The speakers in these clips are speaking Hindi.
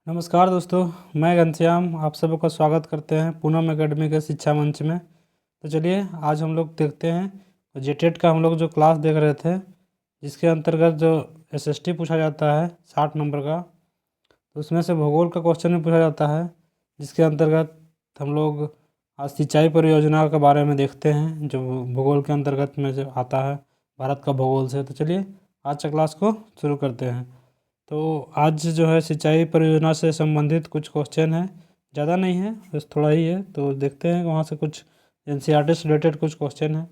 नमस्कार दोस्तों, मैं घनश्याम आप सबका स्वागत करते हैं पूनम एकेडमी के शिक्षा मंच में। तो चलिए आज हम लोग देखते हैं जेटेट का हम लोग जो क्लास देख रहे थे, जिसके अंतर्गत जो एसएसटी पूछा जाता है 60 नंबर का, तो उसमें से भूगोल का क्वेश्चन भी पूछा जाता है, जिसके अंतर्गत हम लोग आज सिंचाई परियोजना के बारे में देखते हैं, जो भूगोल के अंतर्गत में जो आता है भारत का भूगोल से। तो चलिए आज का क्लास को शुरू करते हैं। तो आज जो है सिंचाई परियोजना से संबंधित कुछ क्वेश्चन है, ज़्यादा नहीं है, बस थोड़ा ही है। तो देखते हैं वहाँ से कुछ एनसीईआरटी से रिलेटेड कुछ क्वेश्चन है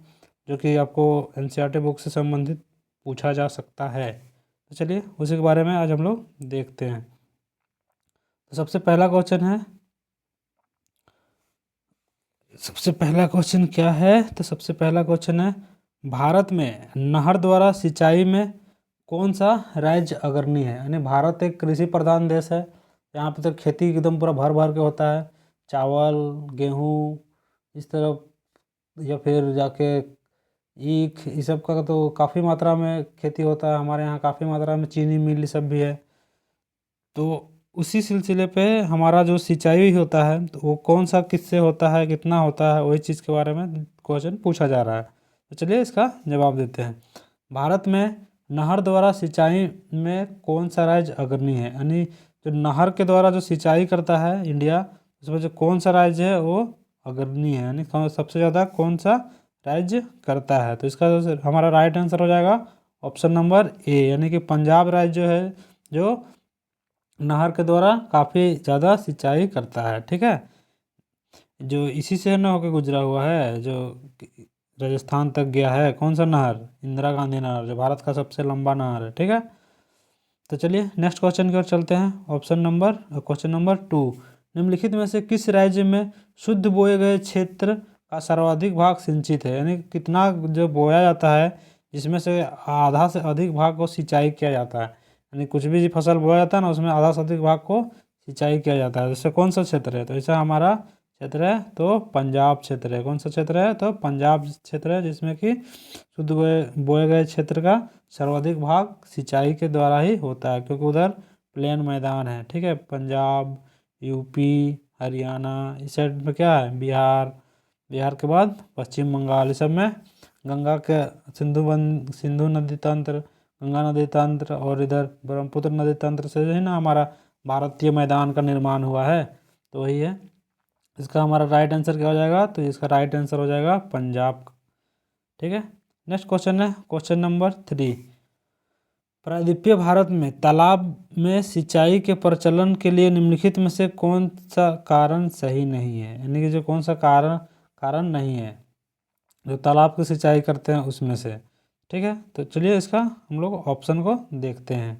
जो कि आपको एनसीईआरटी बुक से संबंधित पूछा जा सकता है। तो चलिए उसी के बारे में आज हम लोग देखते हैं। तो सबसे पहला क्वेश्चन क्या है? तो सबसे पहला क्वेश्चन है, भारत में नहर द्वारा सिंचाई में कौन सा राज्य अग्रणी है? यानी भारत एक कृषि प्रधान देश है, यहाँ पे तो खेती एकदम पूरा भर भर के होता है। चावल, गेहूँ, इस तरफ या फिर जाके ईख, इस सब का तो काफ़ी मात्रा में खेती होता है। हमारे यहाँ काफ़ी मात्रा में चीनी मिल सब भी है। तो उसी सिलसिले पे हमारा जो सिंचाई होता है तो वो कौन सा किससे होता है, कितना होता है, वही चीज़ के बारे में क्वेश्चन पूछा जा रहा है। तो चलिए इसका जवाब देते हैं। भारत में नहर द्वारा सिंचाई में कौन सा राज्य अग्रणी है? यानी जो नहर के द्वारा जो सिंचाई करता है इंडिया, उसमें जो कौन सा राज्य है वो अग्रणी है, यानी सबसे ज़्यादा कौन सा राज्य करता है? तो इसका जो हमारा राइट आंसर हो जाएगा ऑप्शन नंबर ए, यानी कि पंजाब राज्य जो है, जो नहर के द्वारा काफ़ी ज़्यादा सिंचाई करता है। ठीक है, जो इसी से न होकर गुजरा हुआ है, जो राजस्थान तक गया है। कौन सा नहर? इंदिरा गांधी नहर, जो भारत का सबसे लंबा नहर है। ठीक है, तो चलिए नेक्स्ट क्वेश्चन की ओर चलते हैं। क्वेश्चन नंबर 2, निम्नलिखित में से किस राज्य में शुद्ध बोए गए क्षेत्र का सर्वाधिक भाग सिंचित है? यानी कितना जो बोया जाता है जिसमें से आधा से अधिक भाग को सिंचाई किया जाता है। यानी कुछ भी फसल बोया जाता है ना, उसमें आधा से अधिक भाग को सिंचाई किया जाता है। जैसे कौन सा क्षेत्र है? तो ऐसा हमारा क्षेत्र है तो पंजाब क्षेत्र है। कौन सा क्षेत्र है? तो पंजाब क्षेत्र है, जिसमें कि शुद्ध बोए गए क्षेत्र का सर्वाधिक भाग सिंचाई के द्वारा ही होता है, क्योंकि उधर प्लेन मैदान है। ठीक है, पंजाब, यूपी, हरियाणा, इस साइड में क्या है? बिहार के बाद पश्चिम बंगाल, इस सब में गंगा के सिंधु नदी तंत्र, गंगा नदी तंत्र और इधर ब्रह्मपुत्र नदी तंत्र से जो है ना हमारा भारतीय मैदान का निर्माण हुआ है। तो वही है, इसका हमारा राइट आंसर क्या हो जाएगा? तो इसका राइट आंसर हो जाएगा पंजाब। ठीक है, नेक्स्ट क्वेश्चन है क्वेश्चन नंबर 3, प्रायद्वीपीय भारत में तालाब में सिंचाई के प्रचलन के लिए निम्नलिखित में से कौन सा कारण सही नहीं है? यानी कि जो कौन सा कारण नहीं है जो तालाब की सिंचाई करते हैं उसमें से। ठीक है, तो चलिए इसका हम लोग ऑप्शन को देखते हैं।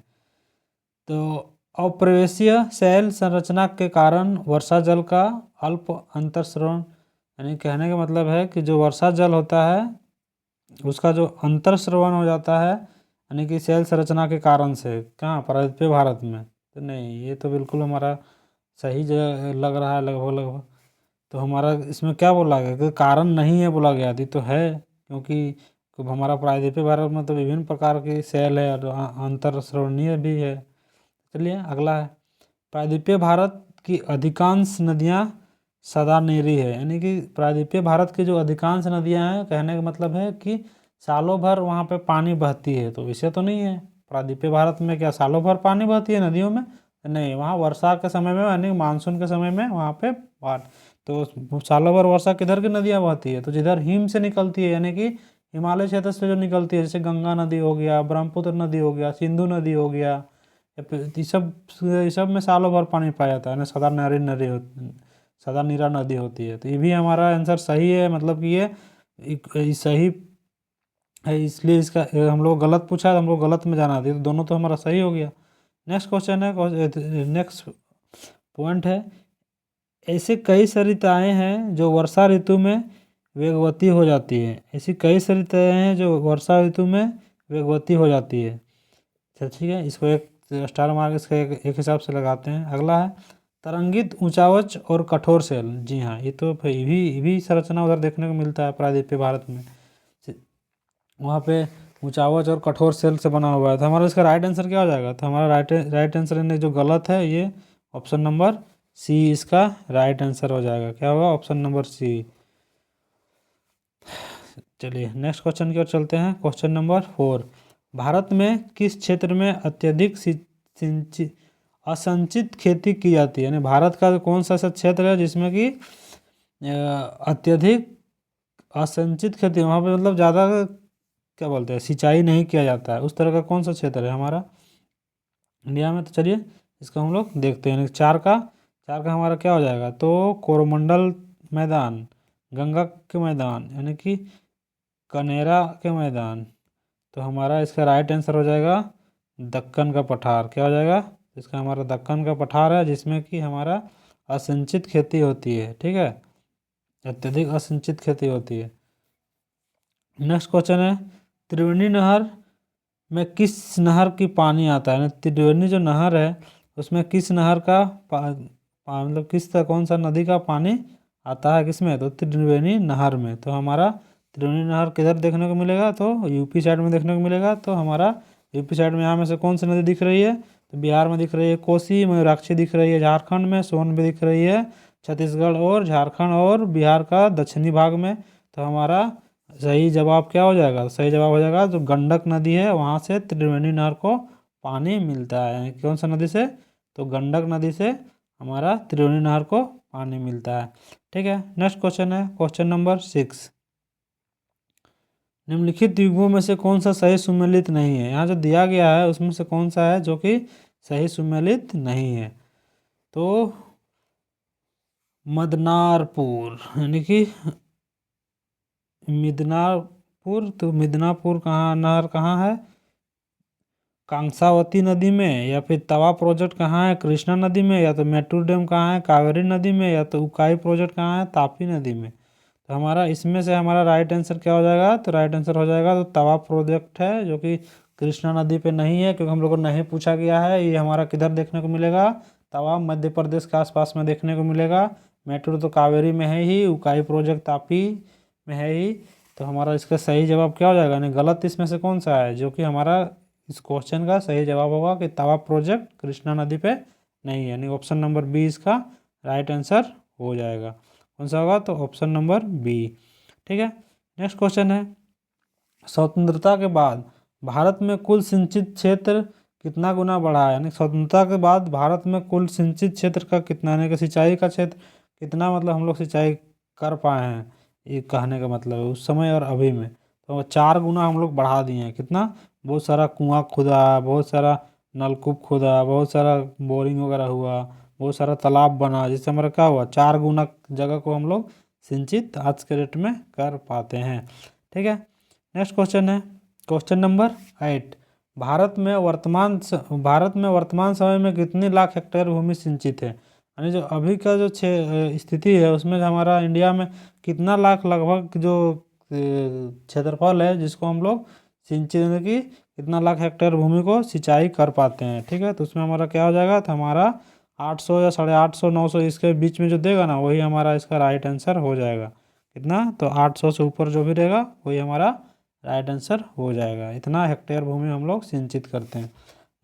तो अप्रवेशीय शैल संरचना के कारण वर्षा जल का अल्प अंतर्सरण, यानी कहने का मतलब है कि जो वर्षा जल होता है उसका जो अंतर्स्रवण हो जाता है, यानी कि शैल संरचना के कारण से। कहाँ? प्रायद्वीपीय भारत में। तो नहीं, ये तो बिल्कुल हमारा सही जगह लग रहा है लगभग लगभग। तो हमारा इसमें क्या बोला गया कि कारण नहीं है बोला गया थी, तो है, क्योंकि हमारा प्रायद्वीपीय भारत में तो विभिन्न प्रकार की शैल है और अंतर्स्रवणीय भी है। चलिए अगला है, प्रायद्वीपीय भारत की अधिकांश नदियाँ सदानेरी है। यानी कि प्रायद्वीपीय भारत की जो अधिकांश नदियाँ हैं, कहने का मतलब है कि सालों भर वहाँ पे पानी बहती है। तो इसे तो नहीं है, प्रायद्वीपीय भारत में क्या सालों भर पानी बहती है नदियों में? नहीं, वहाँ वर्षा के समय में यानी मानसून के समय में वहाँ पे तो सालों भर वर्षा किधर की नदियाँ बहती है? तो जिधर हिम से निकलती है, यानी कि हिमालय क्षेत्र से जो निकलती है, जैसे गंगा नदी हो गया, ब्रह्मपुत्र नदी हो गया, सिंधु नदी हो गया, या फिर ये सब में सालों भर पानी पाया जाता है ना, सदा नीरा नदी होती है। तो ये भी हमारा आंसर सही है, मतलब कि ये सही है, इसलिए इसका हम लोग गलत पूछा तो हम लोग गलत में जाना थी, तो दोनों तो हमारा सही हो गया। नेक्स्ट क्वेश्चन है, नेक्स्ट पॉइंट है, ऐसे कई सरिताएं हैं जो वर्षा ऋतु में वेगवती हो जाती है। ऐसी कई सरिताएं हैं जो वर्षा ऋतु में वेगवती हो जाती है। चल ठीक है, इसको एक स्टार मार्क इसका एक हिसाब से लगाते हैं। अगला है, तरंगित ऊंचावच और कठोर सेल। जी हाँ, ये तो ये भी संरचना उधर देखने को मिलता है प्रायद्वीपीय भारत में। वहाँ पे ऊंचावच और कठोर सेल से बना हुआ है। तो हमारा इसका राइट आंसर क्या हो जाएगा? तो हमारा राइट आंसर जो गलत है ये ऑप्शन नंबर सी इसका राइट आंसर हो जाएगा। क्या होगा? Option number C. चलिए नेक्स्ट क्वेश्चन की ओर चलते हैं। क्वेश्चन नंबर 4, भारत में किस क्षेत्र में अत्यधिक असंचित खेती की जाती है? यानी भारत का कौन सा ऐसा क्षेत्र है जिसमें कि अत्यधिक असंचित खेती, वहाँ पे मतलब ज़्यादा क्या बोलते हैं, सिंचाई नहीं किया जाता है, उस तरह का कौन सा क्षेत्र है हमारा इंडिया में? तो चलिए इसका हम लोग देखते हैं। चार का हमारा क्या हो जाएगा? तो कोरोमंडल मैदान, गंगा के मैदान, यानी कि कनेरा के मैदान। तो हमारा इसका राइट आंसर हो जाएगा दक्कन का पठार। क्या हो जाएगा? इसका हमारा दक्कन का पठार है, जिसमें कि हमारा असिंचित खेती होती है। ठीक है, अत्यधिक असिंचित खेती होती है। नेक्स्ट क्वेश्चन है, त्रिवेणी नहर में किस नहर की पानी आता है? त्रिवेणी जो नहर है उसमें किस नहर का मतलब कौन सा नदी का पानी आता है किसमें? तो त्रिवेणी नहर में। तो हमारा त्रिवेणी नहर किधर देखने को मिलेगा? तो यूपी साइड में देखने को मिलेगा। तो हमारा यूपी साइड में यहाँ में से कौन सी नदी दिख रही है? तो बिहार में दिख रही है कोसी, मयूराक्षी दिख रही है झारखंड में, सोन भी दिख रही है छत्तीसगढ़ और झारखंड और बिहार का दक्षिणी भाग में। तो हमारा सही जवाब क्या हो जाएगा? सही जवाब हो जाएगा जो गंडक नदी है वहाँ से त्रिवेणी नहर को पानी मिलता है। यानी कौन सा नदी से? तो गंडक नदी से हमारा त्रिवेणी नहर को पानी मिलता है। ठीक है, नेक्स्ट क्वेश्चन है क्वेश्चन नंबर 6, निम्नलिखित युग्मों में से कौन सा सही सुमेलित नहीं है? यहाँ जो दिया गया है उसमें से कौन सा है जो कि सही सुमेलित नहीं है? तो मदनारपुर, यानी कि मिदनापुर। तो मिदनापुर कहाँ नहर कहाँ है? कांसावती नदी में, या फिर तवा प्रोजेक्ट कहाँ है? कृष्णा नदी में, या तो मेट्रो डैम कहाँ है? कावेरी नदी में, या तो उकाई प्रोजेक्ट कहाँ है? तापी नदी में। तो हमारा इसमें से हमारा राइट आंसर क्या हो जाएगा? तो राइट आंसर हो जाएगा तो तवा प्रोजेक्ट है, जो कि कृष्णा नदी पे नहीं है, क्योंकि हम लोग को नहीं पूछा गया है। ये हमारा किधर देखने को मिलेगा? तवा मध्य प्रदेश के आसपास में देखने को मिलेगा। मेट्रो तो कावेरी में है ही, उकाई प्रोजेक्ट तापी में है ही। तो हमारा इसका सही जवाब क्या हो जाएगा? यानी गलत इसमें से कौन सा है? जो कि हमारा इस क्वेश्चन का सही जवाब होगा कि तवा प्रोजेक्ट कृष्णा नदी पे नहीं है, यानी ऑप्शन नंबर बी इसका राइट आंसर हो जाएगा। कौन सा होगा? तो ऑप्शन नंबर बी। ठीक है, नेक्स्ट क्वेश्चन है, स्वतंत्रता के बाद भारत में कुल सिंचित क्षेत्र कितना गुना बढ़ा है? यानी स्वतंत्रता के बाद भारत में कुल सिंचित क्षेत्र का कितना, यानी कि सिंचाई का क्षेत्र कितना, मतलब हम लोग सिंचाई कर पाए हैं, ये कहने का मतलब है उस समय और अभी में। तो 4 गुना हम लोग बढ़ा दिए हैं। कितना? बहुत सारा कुआं खुदा, बहुत सारा नलकूप खुदा, बहुत सारा बोरिंग वगैरह हुआ, बहुत सारा तालाब बना, जिससे हमारा क्या हुआ? 4 गुना जगह को हम लोग सिंचित आज के डेट में कर पाते हैं। ठीक है, नेक्स्ट क्वेश्चन है क्वेश्चन नंबर 8, भारत में वर्तमान समय में कितनी लाख हेक्टेयर भूमि सिंचित है? यानी जो अभी का जो स्थिति है उसमें हमारा इंडिया में कितना लाख लगभग जो क्षेत्रफल है जिसको हम लोग सिंचित, यानी कि कितना लाख हेक्टेयर भूमि को सिंचाई कर पाते हैं। ठीक है, तो उसमें हमारा क्या हो जाएगा? तो हमारा 800 या 850, 900 इसके बीच में जो देगा ना वही हमारा इसका राइट आंसर हो जाएगा। कितना? तो 800 से ऊपर जो भी रहेगा वही हमारा राइट आंसर हो जाएगा। इतना हेक्टेयर भूमि हम लोग सिंचित करते हैं।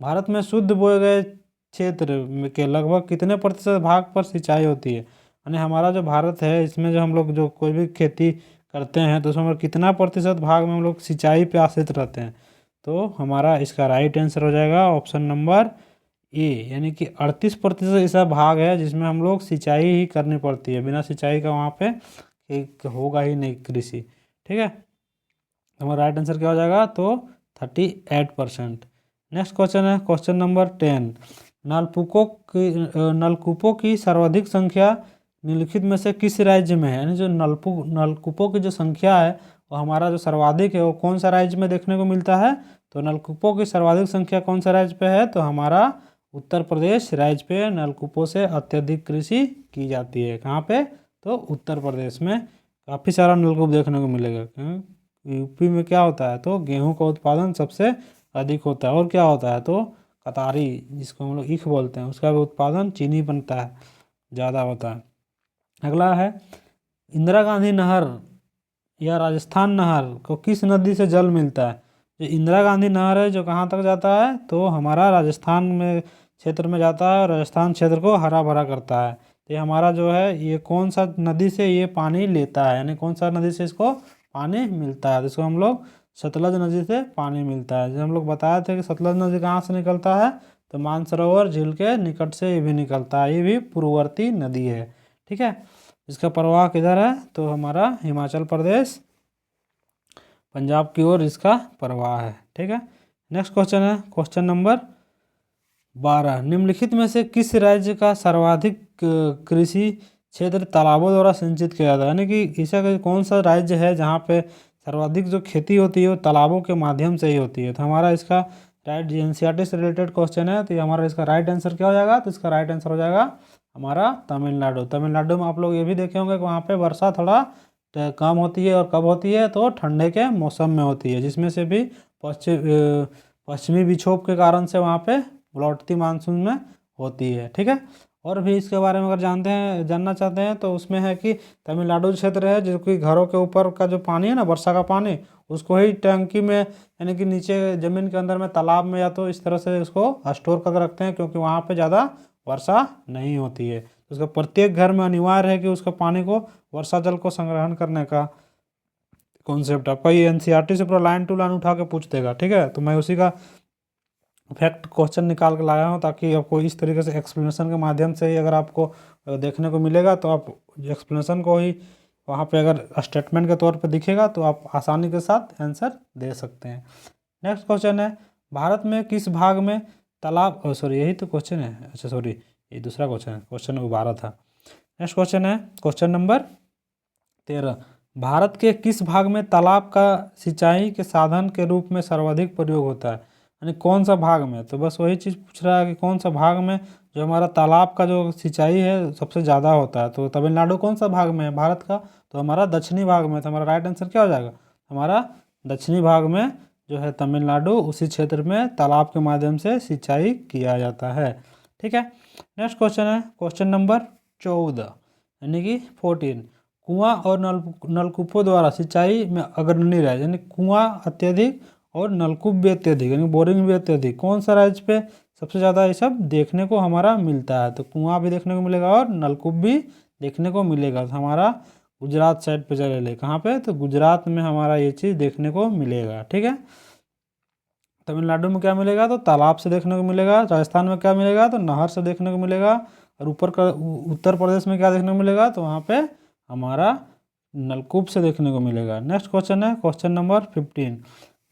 भारत में शुद्ध बोए गए क्षेत्र के लगभग कितने प्रतिशत भाग पर सिंचाई होती है? यानी हमारा जो भारत है इसमें जो हम लोग जो कोई भी खेती करते हैं तो उसमें कितना प्रतिशत भाग में हम लोग सिंचाई पे आश्रित रहते हैं? तो हमारा इसका राइट आंसर हो जाएगा ऑप्शन नंबर ए, यानी कि 38% ऐसा भाग है जिसमें हम लोग सिंचाई ही करनी पड़ती है। बिना सिंचाई का वहाँ पे एक होगा ही नहीं कृषि। ठीक है, हमारा राइट आंसर क्या हो जाएगा? तो 38%। नेक्स्ट क्वेश्चन है क्वेश्चन नंबर 10, नलकूपों की सर्वाधिक संख्या निम्नलिखित में से किस राज्य में है? यानी जो नलकूपों की जो संख्या है वो हमारा जो सर्वाधिक है वो कौन सा राज्य में देखने को मिलता है? तो नलकूपों की सर्वाधिक संख्या कौन सा राज्य पे है? तो हमारा उत्तर प्रदेश राज्य पे नलकूपों से अत्यधिक कृषि की जाती है। कहाँ पे? तो उत्तर प्रदेश में काफ़ी सारा नलकूप देखने को मिलेगा। यूपी में क्या होता है? तो गेहूं का उत्पादन सबसे अधिक होता है, और क्या होता है? तो कतारी, जिसको हम लोग ईख बोलते हैं, उसका भी उत्पादन चीनी बनता है, ज़्यादा होता है। अगला है, इंदिरा गांधी नहर या राजस्थान नहर को किस नदी से जल मिलता है? जो इंदिरा गांधी नहर है जो कहाँ तक जाता है? तो हमारा राजस्थान में क्षेत्र में जाता है और राजस्थान क्षेत्र को हरा भरा करता है। तो ये हमारा जो है ये कौन सा नदी से ये पानी लेता है, यानी कौन सा नदी से इसको पानी मिलता है, तो इसको हम लोग सतलज नदी से पानी मिलता है। जैसे हम लोग बताए थे कि सतलज नदी कहाँ से निकलता है, तो मानसरोवर झील के निकट से ये भी निकलता है, ये भी पूर्ववर्ती नदी है। ठीक है, इसका प्रवाह किधर है, तो हमारा हिमाचल प्रदेश पंजाब की ओर इसका प्रवाह है। ठीक है, नेक्स्ट क्वेश्चन है क्वेश्चन नंबर 12, निम्नलिखित में से किस राज्य का सर्वाधिक कृषि क्षेत्र तालाबों द्वारा सिंचित किया जाता है, यानी कि ऐसा कौन सा राज्य है जहाँ पे सर्वाधिक जो खेती होती है वो तालाबों के माध्यम से ही होती है। तो हमारा इसका राइट एनसीईआरटी से रिलेटेड क्वेश्चन है, तो ये हमारा इसका राइट आंसर क्या हो जाएगा, तो इसका राइट आंसर हो जाएगा हमारा तमिलनाडु। तमिलनाडु में आप लोग ये भी देखे होंगे कि वहाँ पे वर्षा थोड़ा कम होती है, और कब होती है, तो ठंडे के मौसम में होती है, जिसमें से भी पश्चिमी विक्षोभ के कारण से वहाँ पे लौटती मानसून में होती है। ठीक है, और भी इसके बारे में अगर जानना चाहते हैं तो उसमें है कि तमिलनाडु क्षेत्र है जो कि घरों के ऊपर का जो पानी है ना, वर्षा का पानी, उसको ही टंकी में यानी कि नीचे ज़मीन के अंदर में तालाब में या तो इस तरह से उसको स्टोर करके रखते हैं, क्योंकि वहाँ पे ज़्यादा वर्षा नहीं होती है। तो उसका प्रत्येक घर में अनिवार्य है कि उसका पानी को, वर्षा जल को संग्रहण करने का कॉन्सेप्ट आपका ये एनसीईआरटी से पूरा लाइन टू लाइन उठा के पूछ देगा। ठीक है, तो मैं उसी का फैक्ट क्वेश्चन निकाल के लाया हूँ, ताकि आपको इस तरीके से एक्सप्लेनेशन के माध्यम से ही अगर आपको देखने को मिलेगा तो आप एक्सप्लेनेशन को ही वहाँ पे अगर स्टेटमेंट के तौर पे दिखेगा तो आप आसानी के साथ आंसर दे सकते हैं। नेक्स्ट क्वेश्चन है, भारत में किस भाग में तालाब, सॉरी यही तो क्वेश्चन है, अच्छा सॉरी ये दूसरा क्वेश्चन है, क्वेश्चन नंबर 12 था। नेक्स्ट क्वेश्चन है क्वेश्चन नंबर 13, भारत के किस भाग में तालाब का सिंचाई के साधन के रूप में सर्वाधिक प्रयोग होता है, यानी कौन सा भाग में, तो बस वही चीज़ पूछ रहा है कि कौन सा भाग में जो हमारा तालाब का जो सिंचाई है सबसे ज़्यादा होता है। तो तमिलनाडु कौन सा भाग में है भारत का, तो हमारा दक्षिणी भाग में। तो हमारा राइट आंसर क्या हो जाएगा, हमारा दक्षिणी भाग में जो है तमिलनाडु, उसी क्षेत्र में तालाब के माध्यम से सिंचाई किया जाता है। ठीक है, नेक्स्ट क्वेश्चन है क्वेश्चन नंबर 14 यानी कि 14, कुआं और नलकूपों द्वारा सिंचाई में अग्रणी राज्य, यानी कुआं अत्यधिक और नलकूप भी अत्यधिक, यानी बोरिंग भी अत्यधिक, कौन सा राज्य पे सबसे ज़्यादा ये सब देखने को हमारा मिलता है, तो कुआं भी देखने को मिलेगा और नलकूप भी देखने को मिलेगा। तो हमारा गुजरात साइड पे चले ले, कहाँ पे, तो गुजरात में हमारा ये चीज़ देखने को मिलेगा। ठीक है, तमिलनाडु में क्या मिलेगा, तो तालाब से देखने को मिलेगा। राजस्थान में क्या मिलेगा, तो नहर से देखने को मिलेगा। और उत्तर प्रदेश में क्या देखने को मिलेगा, तो वहाँ पे हमारा नलकूप से देखने को मिलेगा। नेक्स्ट क्वेश्चन है क्वेश्चन नंबर 15,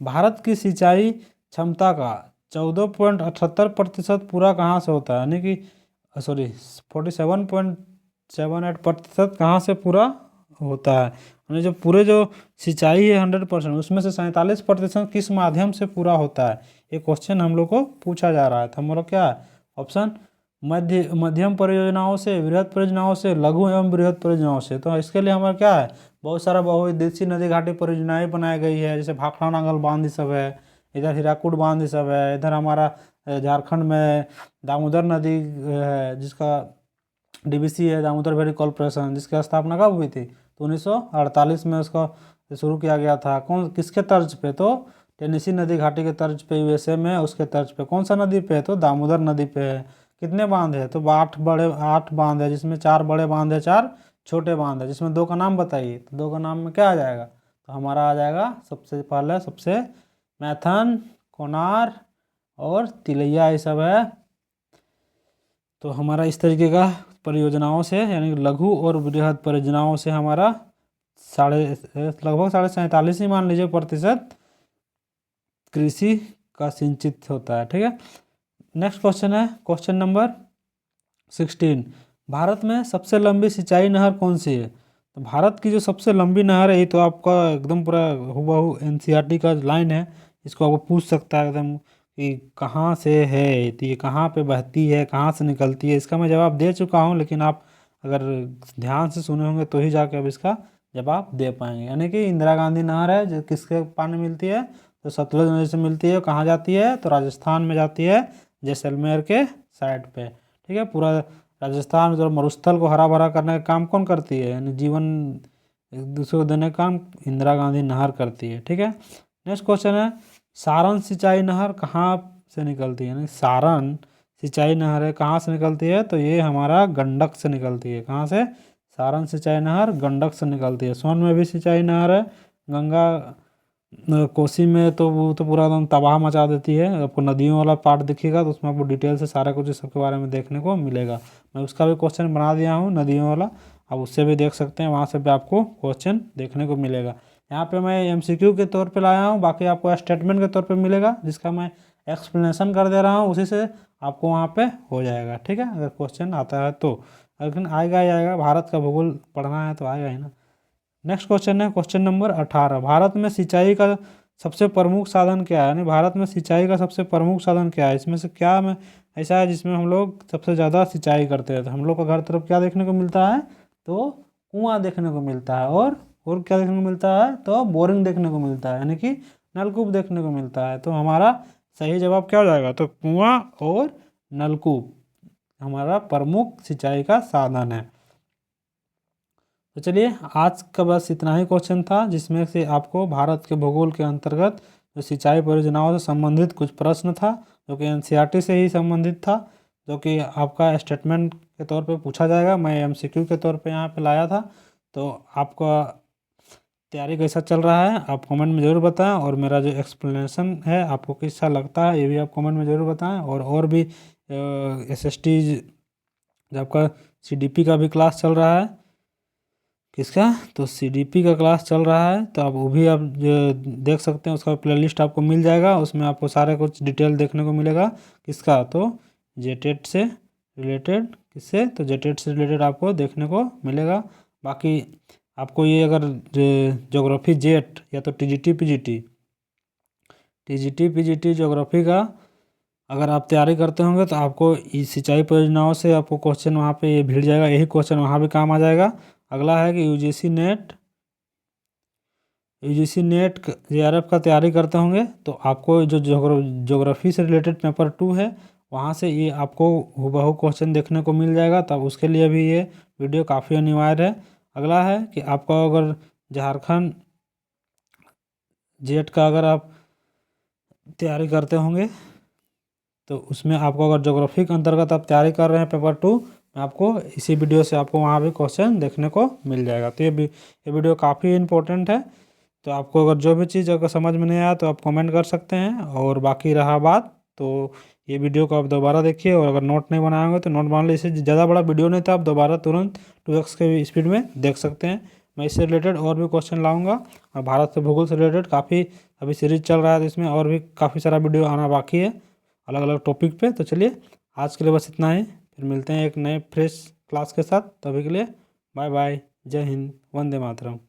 भारत की सिंचाई क्षमता का 14.78% पूरा कहाँ से होता है, यानी कि सॉरी 47.78% कहाँ से पूरा होता है, यानी जो पूरे जो सिंचाई है 100%, उसमें से 47% किस माध्यम से पूरा होता है। ये क्वेश्चन हम लोग को पूछा जा रहा है। तो हम लोग क्या है ऑप्शन, मध्यम परियोजनाओं से, वृहद परियोजनाओं से, लघु एवं वृहद परियोजनाओं से। तो इसके लिए हमारा क्या है, बहुत सारा बहुउद्देशीय नदी घाटी परियोजनाएं बनाई गई है, जैसे भाखड़ा नांगल बांध ये सब है, इधर हीराकुड बांध ये सब है, इधर हमारा झारखंड में दामोदर नदी है जिसका डीवीसी है, दामोदर वैली कॉर्पोरेशन, जिसकी स्थापना कब हुई थी, तो 1948 में उसका शुरू किया गया था। कौन किसके तर्ज पे, तो टेनेसी नदी घाटी के तर्ज पे, यूएसए में उसके तर्ज पे। कौन सा नदी पे है, तो दामोदर नदी पे है। कितने बांध है, तो 8 बांध है, जिसमें 4 बड़े बांध है, 4 छोटे बांध है, जिसमें 2 का नाम बताइए, तो 2 का नाम में क्या आ जाएगा, तो हमारा आ जाएगा सबसे पहले सबसे मैथन, कोनार और तिलैया, ये सब है। तो हमारा इस तरीके का परियोजनाओं से, यानी लघु और बृहद परियोजनाओं से हमारा लगभग 47.5 ही मान लीजिए प्रतिशत कृषि का सिंचित होता है। ठीक है, नेक्स्ट क्वेश्चन है क्वेश्चन नंबर 16, भारत में सबसे लंबी सिंचाई नहर कौन सी है। तो भारत की जो सबसे लंबी नहर है, ये तो आपका एकदम पूरा हुबहू एनसीईआरटी का लाइन है, इसको आपको पूछ सकता है एकदम कि कहाँ से है, तो ये कहाँ पे बहती है, कहाँ से निकलती है। इसका मैं जवाब दे चुका हूँ, लेकिन आप अगर ध्यान से सुने होंगे तो ही जाके अब इसका जवाब दे पाएंगे। यानी कि इंदिरा गांधी नहर है, जो किसके पानी मिलती है, तो सतलुज नदी से मिलती है। कहाँ जाती है, तो राजस्थान में जाती है, जैसलमेर के साइड पे। ठीक है, पूरा राजस्थान जो मरुस्थल को हरा भरा करने का काम कौन करती है, यानी जीवन एक दूसरे को देने का काम इंदिरा गांधी नहर करती है। ठीक है, नेक्स्ट क्वेश्चन है, सारण सिंचाई नहर कहाँ से निकलती है, यानी सारण सिंचाई नहर है कहाँ से निकलती है, तो ये हमारा गंडक से निकलती है। कहाँ से? सारण सिंचाई नहर गंडक से निकलती है। सोन में भी सिंचाई नहर है, गंगा कोसी में तो वो तो पूरा एकदम तबाह मचा देती है। आपको नदियों वाला पार्ट दिखेगा तो उसमें आपको डिटेल से सारा कुछ इस सब के बारे में देखने को मिलेगा। मैं उसका भी क्वेश्चन बना दिया हूँ नदियों वाला, आप उससे भी देख सकते हैं, वहाँ से भी आपको क्वेश्चन देखने को मिलेगा। यहाँ पे मैं एमसीक्यू के तौर पे लाया हूँ, बाकी आपको स्टेटमेंट के तौर पे मिलेगा जिसका मैं एक्सप्लेनेशन कर दे रहा हूँ, उसी से आपको वहाँ पे हो जाएगा। ठीक है, अगर क्वेश्चन आता है तो, लेकिन आएगा ही आएगा, भारत का भूगोल पढ़ना है तो आएगा ही ना। नेक्स्ट क्वेश्चन है क्वेश्चन नंबर 18, भारत में सिंचाई का सबसे प्रमुख साधन क्या है? यानी भारत में सिंचाई का सबसे प्रमुख साधन क्या है, इसमें से क्या में ऐसा है जिसमें हम लोग सबसे ज़्यादा सिंचाई करते हैं? तो हम लोग को हर तरफ क्या देखने को मिलता है, तो कुआं देखने को मिलता है, और क्या देखने को मिलता है, तो बोरिंग देखने को मिलता है, यानी कि नलकूप देखने को मिलता है। तो हमारा सही जवाब क्या हो जाएगा, तो कुआं और नलकूप हमारा प्रमुख सिंचाई का साधन है। तो चलिए आज का बस इतना ही क्वेश्चन था, जिसमें से आपको भारत के भूगोल के अंतर्गत जो सिंचाई परियोजनाओं से संबंधित कुछ प्रश्न था, जो कि एनसीईआरटी से ही संबंधित था, जो कि आपका स्टेटमेंट के तौर पे पूछा जाएगा। मैं एमसीक्यू के तौर पे यहाँ पे लाया था। तो आपका तैयारी कैसा चल रहा है आप कमेंट में ज़रूर बताएं, और मेरा जो एक्सप्लेनेशन है आपको कैसा लगता है ये भी आप कमेंट में ज़रूर बताएं। और भी एसएसटी जो आपका सीडीपी का भी क्लास चल रहा है, किसका, तो सीडीपी का क्लास चल रहा है, तो आप वो भी आप देख सकते हैं, उसका प्लेलिस्ट आपको मिल जाएगा, उसमें आपको सारे कुछ डिटेल देखने को मिलेगा। किसका, तो जेटेट से रिलेटेड, किससे, तो जेटेट से रिलेटेड आपको देखने को मिलेगा। बाकी आपको ये अगर ज्योग्राफी जेट या तो टीजीटी पीजीटी ज्योग्राफी का अगर आप तैयारी करते होंगे तो आपको इस सिंचाई परियोजनाओं से आपको क्वेश्चन वहाँ पे ये भिड़ जाएगा, यही क्वेश्चन वहाँ भी काम आ जाएगा। अगला है कि यूजीसी नेट जेआरएफ का तैयारी करते होंगे तो आपको जो ज्योग्राफी से रिलेटेड पेपर 2 है वहाँ से ये आपको हूबहू क्वेश्चन देखने को मिल जाएगा, तब उसके लिए भी ये वीडियो काफ़ी अनिवार्य है। अगला है कि आपका अगर झारखंड जेट का अगर आप तैयारी करते होंगे तो उसमें आपको अगर ज्योग्राफी के अंतर्गत आप तैयारी कर रहे हैं पेपर 2, आपको इसी वीडियो से आपको वहाँ भी क्वेश्चन देखने को मिल जाएगा। तो ये वीडियो काफ़ी इंपॉर्टेंट है। तो आपको अगर जो भी चीज़ अगर समझ में नहीं आया तो आप कमेंट कर सकते हैं, और बाकी रहा बात तो ये वीडियो को आप दोबारा देखिए, और अगर नोट नहीं बनाए होंगे तो नोट बना लीजिए। इससे ज़्यादा बड़ा वीडियो नहीं था, आप दोबारा तुरंत 2x के स्पीड में देख सकते हैं। मैं इससे रिलेटेड और भी क्वेश्चन लाऊंगा, और भारत से भूगोल से रिलेटेड काफ़ी अभी सीरीज चल रहा है, तो इसमें और भी काफ़ी सारा वीडियो आना बाकी है अलग अलग टॉपिक पे। तो चलिए आज के लिए बस इतना ही, फिर मिलते हैं एक नए फ्रेश क्लास के साथ। तभी के लिए बाय बाय, जय हिंद, वंदे मातरम।